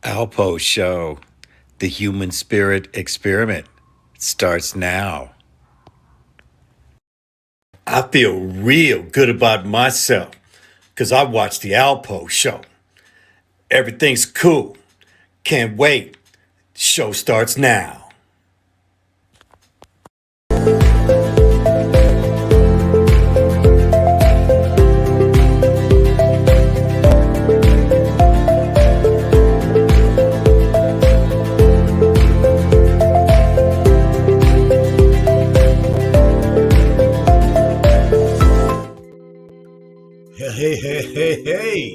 Alpo Show, the human spirit experiment starts now. I feel real good about myself because I watched the Alpo Show. Everything's cool. Can't wait. The show starts now. Hey.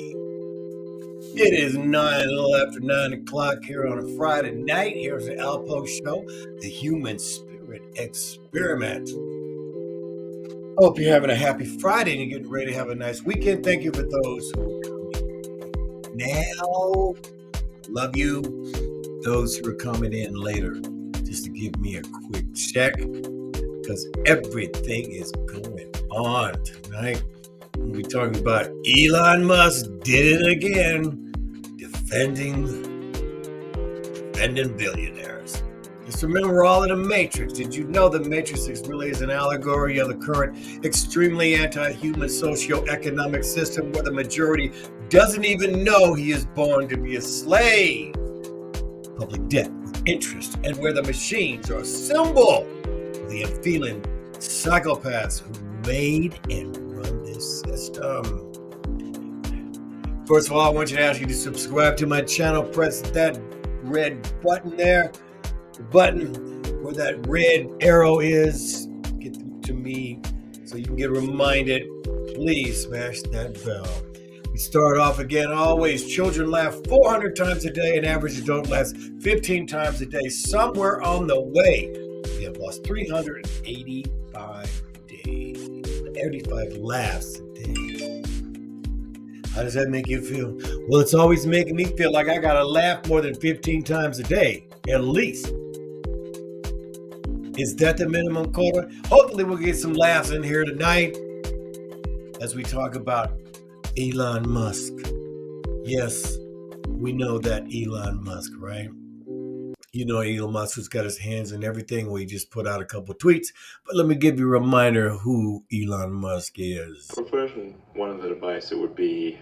It is 9, a little after 9 o'clock here on a Friday night. Here's the Alpo Show, the human spirit experiment. Hope you're having a happy Friday and you're getting ready to have a nice weekend. Thank you for those who are coming now. Love you. Those who are coming in later, just to give me a quick check, because everything is going on tonight. We'll be talking about Elon Musk did it again, defending billionaires. Just remember, we're all in a matrix. Did you know the matrix really is an allegory of the current extremely anti-human socio-economic system where the majority doesn't even know he is born to be a slave? Public debt with interest, and where the machines are a symbol of the unfeeling psychopaths who made and run this system. First of all, I want you to ask you to subscribe to my channel. Press that red button there, the button where that red arrow is. Get to me so you can get reminded. Please smash that bell. We start off again always. Children laugh 400 times a day. An average adult laughs 15 times a day. Somewhere on the way, we have lost 385 days. 85 laughs a day. How does that make you feel? Well, it's always making me feel like I gotta laugh more than 15 times a day, at least. Is that the minimum quota? Hopefully we'll get some laughs in here tonight as we talk about Elon Musk. Yes, we know that Elon Musk, right? You know Elon Musk has got his hands in everything. We just put out a couple of tweets. But let me give you a reminder who Elon Musk is. For version 1 of the device, it would be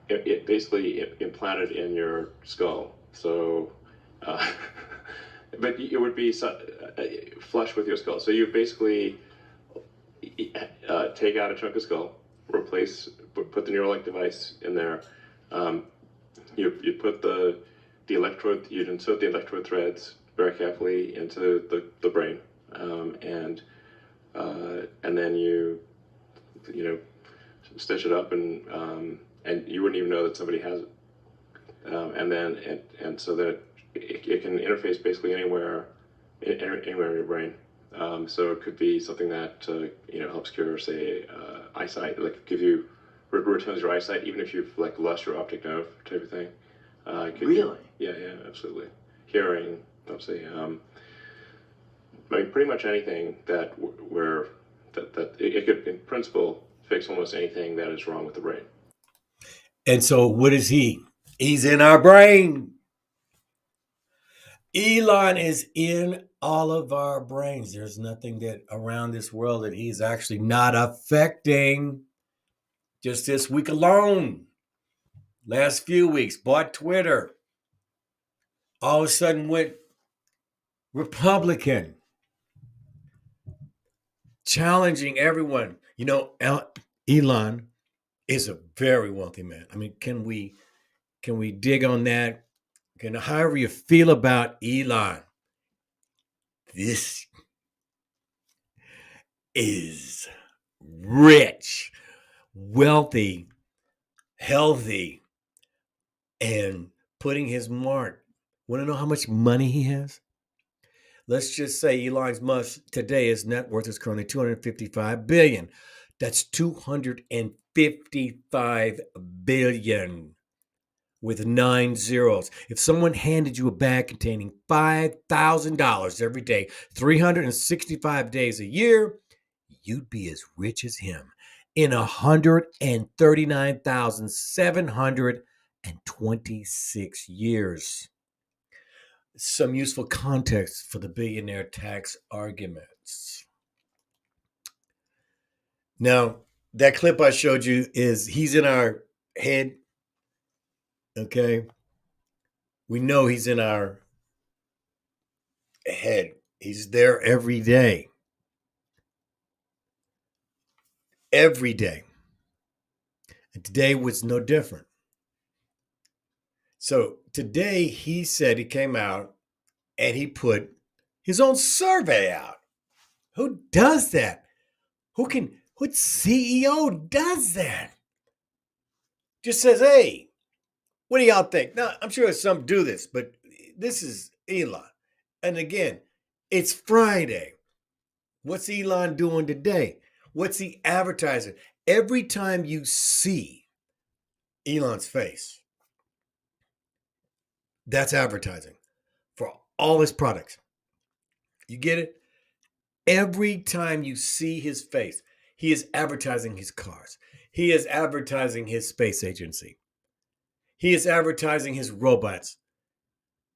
it basically implanted in your skull. So, but it would be flush with your skull. So you basically take out a chunk of skull, put the Neuralink device in there. You put the electrode, you'd insert the electrode threads very carefully into the brain, and then you stitch it up, and you wouldn't even know that somebody has it, and so that it can interface basically anywhere in your brain. So it could be something that helps cure, say, eyesight, like returns your eyesight, even if you've lost your optic nerve type of thing. Really? Yeah, absolutely. Hearing, obviously. I mean, pretty much anything that it could, in principle, fix almost anything that is wrong with the brain. And so, what is he? He's in our brain. Elon is in all of our brains. There's nothing that around this world that he's actually not affecting. Just this week alone, last few weeks, bought Twitter. All of a sudden went Republican, challenging everyone. Elon is a very wealthy man. I mean, can we dig on that? However you feel about Elon, this is rich, wealthy, healthy, and putting his mark. Want to know how much money he has? Let's just say Elon Musk today, his net worth is currently $255 billion. That's $255 billion with 9 zeros. If someone handed you a bag containing $5,000 every day, 365 days a year, you'd be as rich as him in 139,700 years. Some useful context for the billionaire tax arguments. Now, that clip I showed you he's in our head. Okay. We know he's in our head. He's there every day. Every day. And today was no different. So today he said he came out and he put his own survey out. Who does that? What CEO does that? Just says, hey, what do y'all think? Now, I'm sure some do this, but this is Elon. And again, it's Friday. What's Elon doing today? What's he advertising? Every time you see Elon's face, that's advertising for all his products. You get it? Every time you see his face, he is advertising his cars. He is advertising his space agency. He is advertising his robots.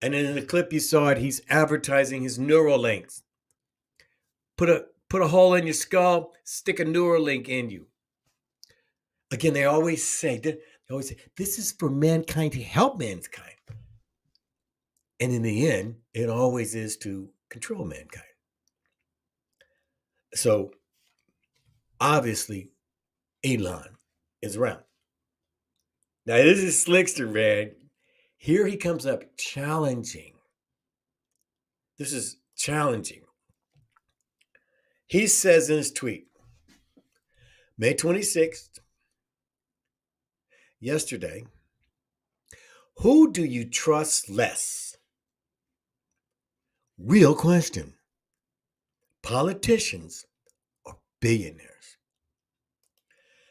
And in the clip you saw it, he's advertising his Neuralinks. Put a hole in your skull, stick a Neuralink in you. Again, they always say, this is for mankind to help mankind. And in the end, it always is to control mankind. So, obviously, Elon is around. Now, this is Slickster, man. Here he comes up challenging. This is challenging. He says in his tweet, May 26th, yesterday, who do you trust less? Real question. Politicians or billionaires?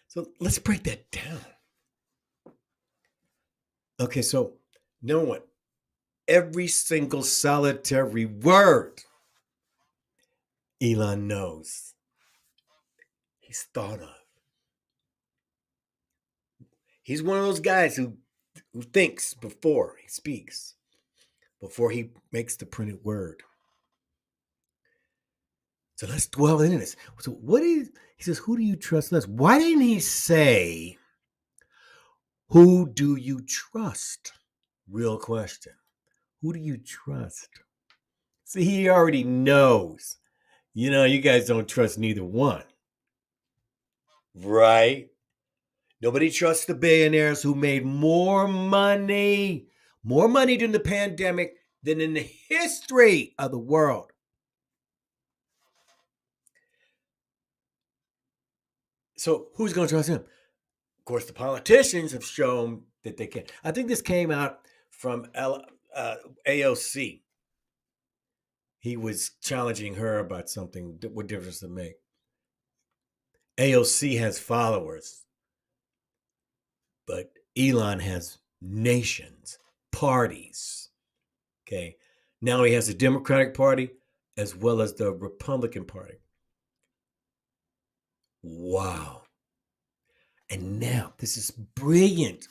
So let's break that down. Okay, so number one, every single solitary word Elon knows. He's thought of. He's one of those guys who thinks before he speaks, before he makes the printed word. So let's dwell into this. So he says, who do you trust less? Why didn't he say, who do you trust? Real question. Who do you trust? See, he already knows. You guys don't trust neither one. Right? Nobody trusts the billionaires who made more money during the pandemic than in the history of the world. So who's going to trust him? Of course, the politicians have shown that they can. I think this came out from AOC. He was challenging her about something. What difference does it make? AOC has followers, but Elon has nations, parties. Okay. Now he has the Democratic Party as well as the Republican Party. Wow. And now, this is brilliant.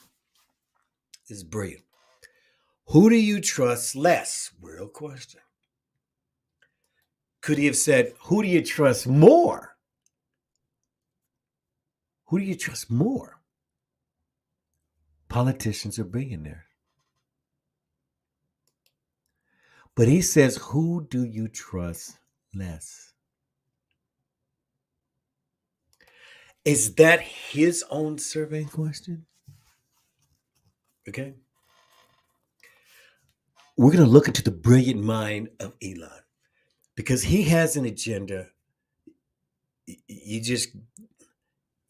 This is brilliant. Who do you trust less? Real question. Could he have said, who do you trust more? Who do you trust more? Politicians or billionaires? But he says, who do you trust less? Is that his own survey question? Okay. We're going to look into the brilliant mind of Elon because he has an agenda.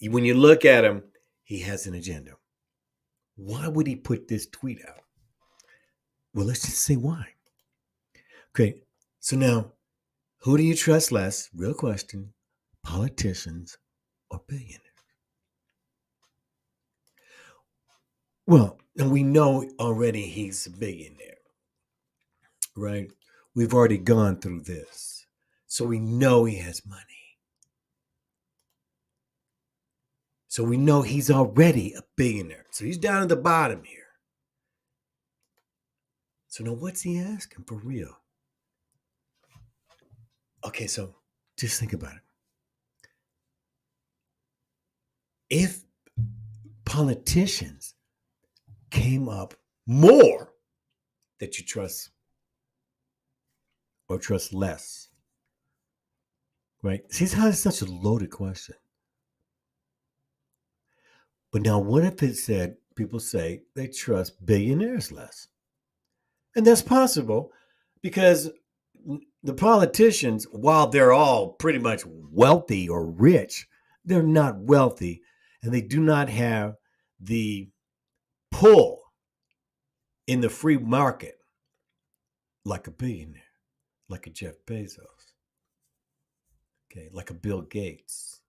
When you look at him, he has an agenda. Why would he put this tweet out? Well, let's just say why. Okay. So now, who do you trust less? Real question. Politicians or billionaires? Well, and we know already he's a billionaire, right? We've already gone through this. So we know he has money. So we know he's already a billionaire. So he's down at the bottom here. So now what's he asking for real? Okay, so just think about it. If politicians came up more that you trust or trust less, right? See how it's such a loaded question. But now, what if it said people say they trust billionaires less? And that's possible because the politicians, while they're all pretty much wealthy or rich, they're not wealthy and they do not have the pull in the free market like a billionaire, like a Jeff Bezos, okay, like a Bill Gates.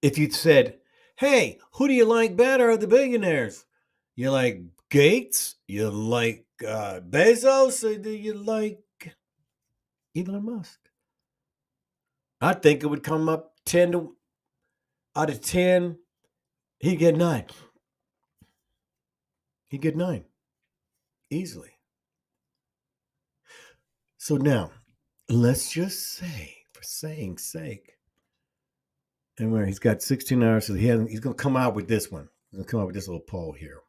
If you said, hey, who do you like better of the billionaires? You like Gates? You like Bezos? Or do you like Elon Musk? I think it would come up 10 to out of 10, he'd get 9. He'd get 9 easily. So now, let's just say, for saying's sake, and where he's got 16 hours, so he's going to come out with this one. He's going to come out with this little poll here.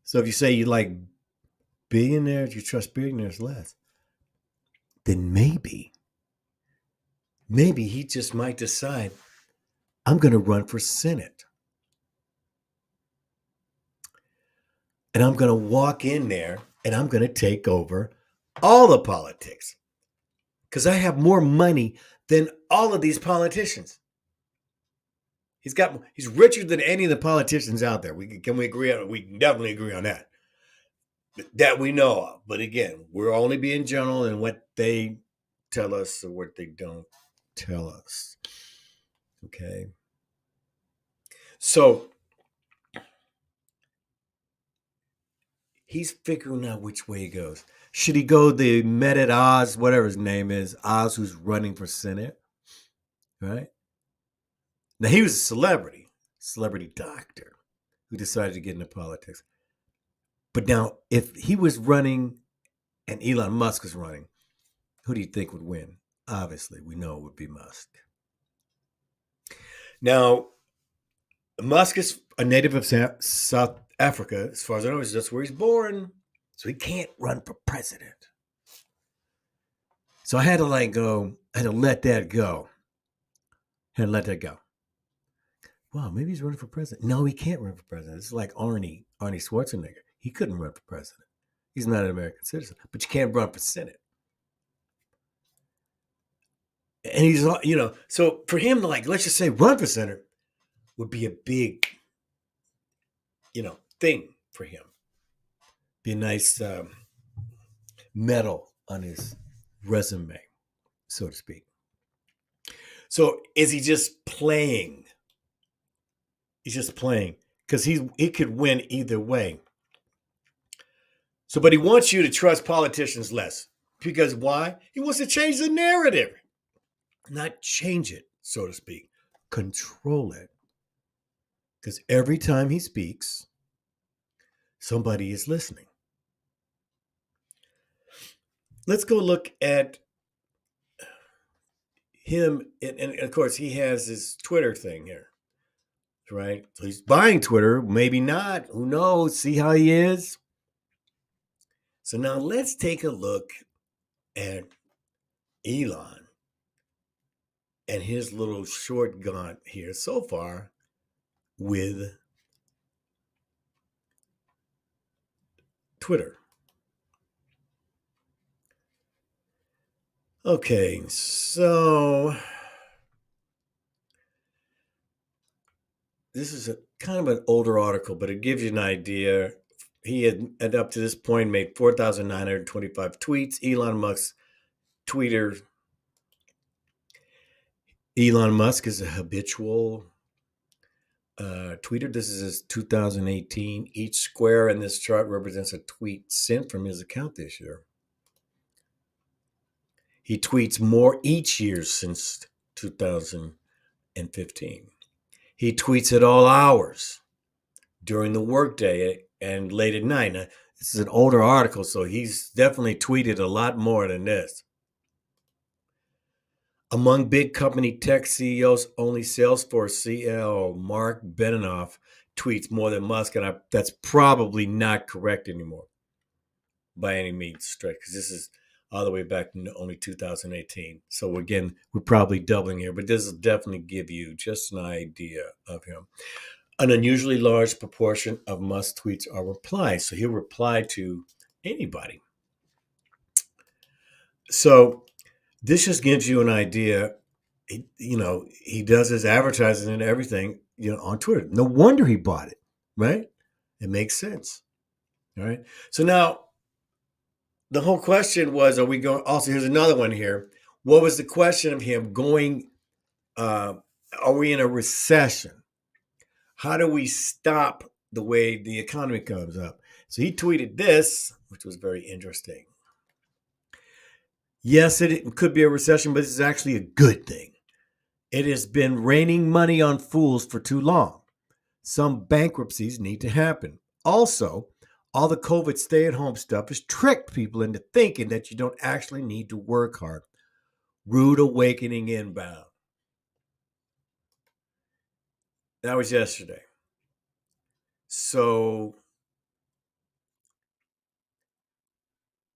So if you say you like billionaires, you trust billionaires less, then maybe he just might decide, I'm going to run for Senate. And I'm going to walk in there and I'm going to take over all the politics because I have more money than all of these politicians. He's richer than any of the politicians out there. We can definitely agree on that. That we know of. But again, we're only being general in what they tell us or what they don't tell us. Okay. So he's figuring out which way he goes. Should he go the Mehmet Oz, whatever his name is, Oz, who's running for Senate, right? Now, he was a celebrity doctor who decided to get into politics. But now, if he was running and Elon Musk was running, who do you think would win? Obviously, we know it would be Musk. Now, Musk is a native of South Africa. As far as I know, that's where he's born. So he can't run for president. So I had to let that go. Wow, maybe he's running for president. No, he can't run for president. It's like Arnie Schwarzenegger. He couldn't run for president. He's not an American citizen, but you can't run for Senate. And he's, so for him to let's just say run for Senate would be a big, thing for him. Be a nice medal on his resume, so to speak. So is he just playing? He's just playing because he could win either way. So, but he wants you to trust politicians less because why? He wants to change the narrative, not change it, so to speak, control it. Because every time he speaks, somebody is listening. Let's go look at him. And of course, he has his Twitter thing here, right? So he's buying Twitter, maybe not. Who knows? See how he is. So now let's take a look at Elon and his little short gaunt here so far with Twitter. Okay, so this is a kind of an older article, but it gives you an idea. He had up to this point made 4,925 tweets. Elon Musk's Twitter. Elon Musk is a habitual tweeter. This is his 2018. Each square in this chart represents a tweet sent from his account this year. He tweets more each year since 2015. He tweets at all hours during the workday and late at night. Now, this is an older article, so he's definitely tweeted a lot more than this. Among big company tech CEOs, only Salesforce CEO Mark Benioff tweets more than Musk, and that's probably not correct anymore by any means stretch, because this is all the way back to only 2018. So again, we're probably doubling here, but this will definitely give you just an idea of him. An unusually large proportion of Musk tweets are replies, so he'll reply to anybody. So this just gives you an idea. He does his advertising and everything, on Twitter. No wonder he bought it, right? It makes sense. All right. So now the whole question was, are we going? Also, here's another one here. What was the question of him going? Are we in a recession? How do we stop the way the economy comes up? So he tweeted this, which was very interesting. Yes, it could be a recession, but this is actually a good thing. It has been raining money on fools for too long. Some bankruptcies need to happen. Also, all the COVID stay-at-home stuff has tricked people into thinking that you don't actually need to work hard. Rude awakening inbound. That was yesterday. So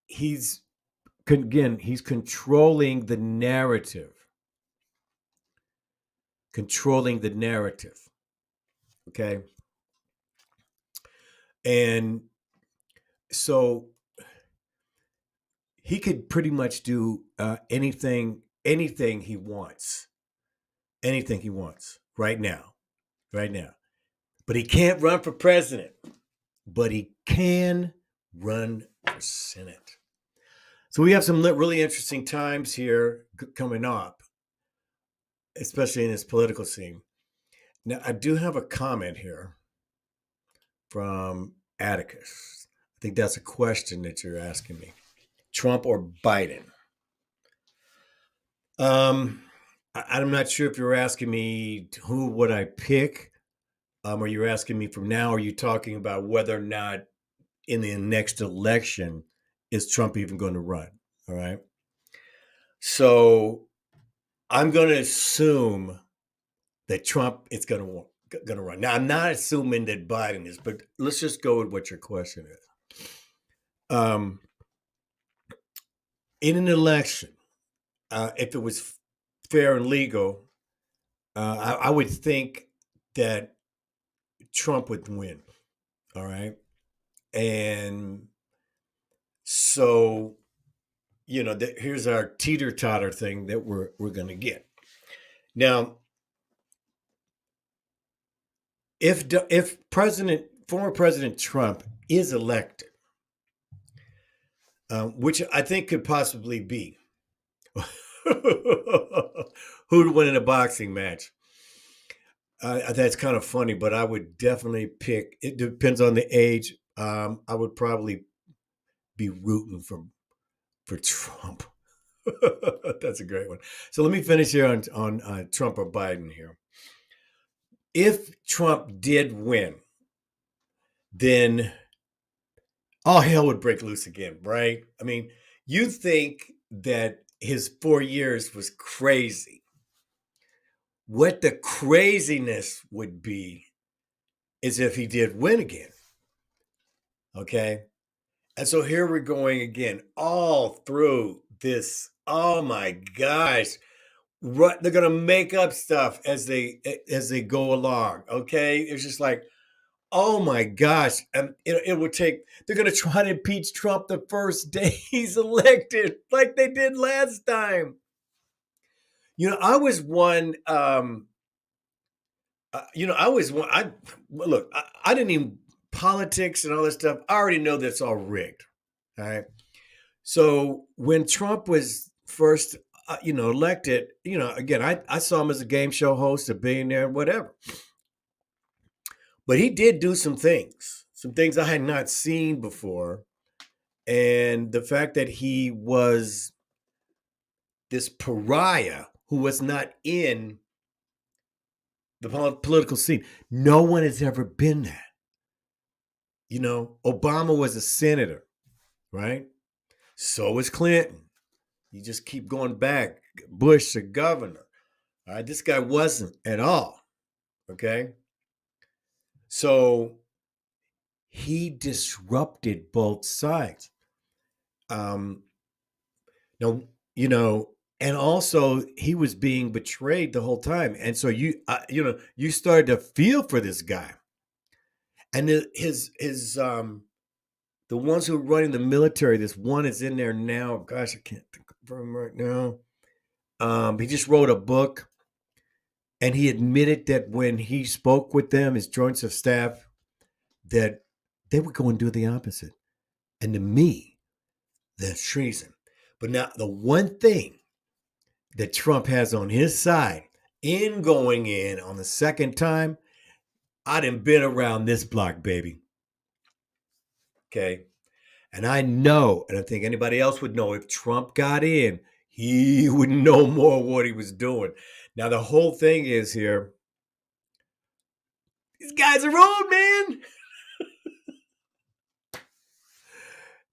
he's controlling the narrative. Okay. And so he could pretty much do anything he wants. Anything he wants right now. But he can't run for president. But he can run for Senate. So we have some really interesting times here coming up, especially in this political scene. Now, I do have a comment here from Atticus. I think that's a question that you're asking me. Trump or Biden? I'm not sure if you're asking me who would I pick. Or you're asking me from now, are you talking about whether or not in the next election is Trump even going to run? All right. So I'm going to assume that Trump is going to run. Now, I'm not assuming that Biden is, but let's just go with what your question is. In an election, if it was fair and legal, I would think that Trump would win. All right. And so, here's our teeter-totter thing that we're going to get. Now, if former President Trump is elected, which I think could possibly be, who'd win in a boxing match? That's kind of funny, but I would definitely pick. It depends on the age. I would probably be rooting for Trump. That's a great one. So let me finish here on Trump or Biden here. If Trump did win, then all hell would break loose again, right? I mean, you think that his 4 years was crazy. What the craziness would be is if he did win again. Okay? And so here we're going again, all through this. Oh my gosh. They're gonna make up stuff as they go along. Okay? It's just like, oh my gosh. And it would take, they're gonna try to impeach Trump the first day he's elected, like they did last time. I was one. I didn't even politics and all this stuff. I already know that's all rigged. All right. So when Trump was first, elected, again, I saw him as a game show host, a billionaire, whatever. But he did do some things I had not seen before. And the fact that he was this pariah who was not in the political scene. No one has ever been that. Obama was a senator, right? So was Clinton. You just keep going back. Bush, a governor. All right, this guy wasn't at all. Okay. So he disrupted both sides. Now, and also he was being betrayed the whole time. And so you started to feel for this guy. And the ones who are running the military, this one is in there now. Gosh, I can't think of him right now. He just wrote a book, and he admitted that when he spoke with them, his joints of staff, that they would go and do the opposite. And to me, that's treason. But now the one thing that Trump has on his side in going in on the second time, I done been around this block, baby. Okay. And I know, and I think anybody else would know, if Trump got in, he would know more what he was doing. Now, the whole thing is here, these guys are old, man.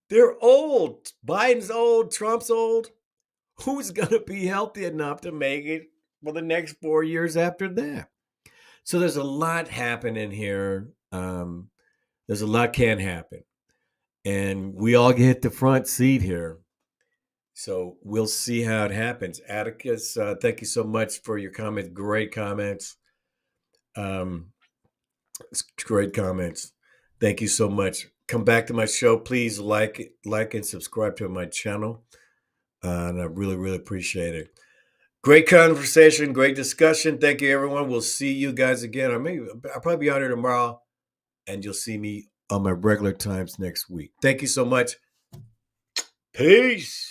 They're old. Biden's old. Trump's old. Who's going to be healthy enough to make it for the next 4 years after that? So there's a lot happening here. There's a lot can happen. And we all get the front seat here. So we'll see how it happens. Atticus, thank you so much for your comments. Great comments. Great comments. Thank you so much. Come back to my show. Please like and subscribe to my channel. And I really, really appreciate it. Great conversation, great discussion. Thank you, everyone. We'll see you guys again. I'll probably be on here tomorrow, and you'll see me on my regular times next week. Thank you so much. Peace.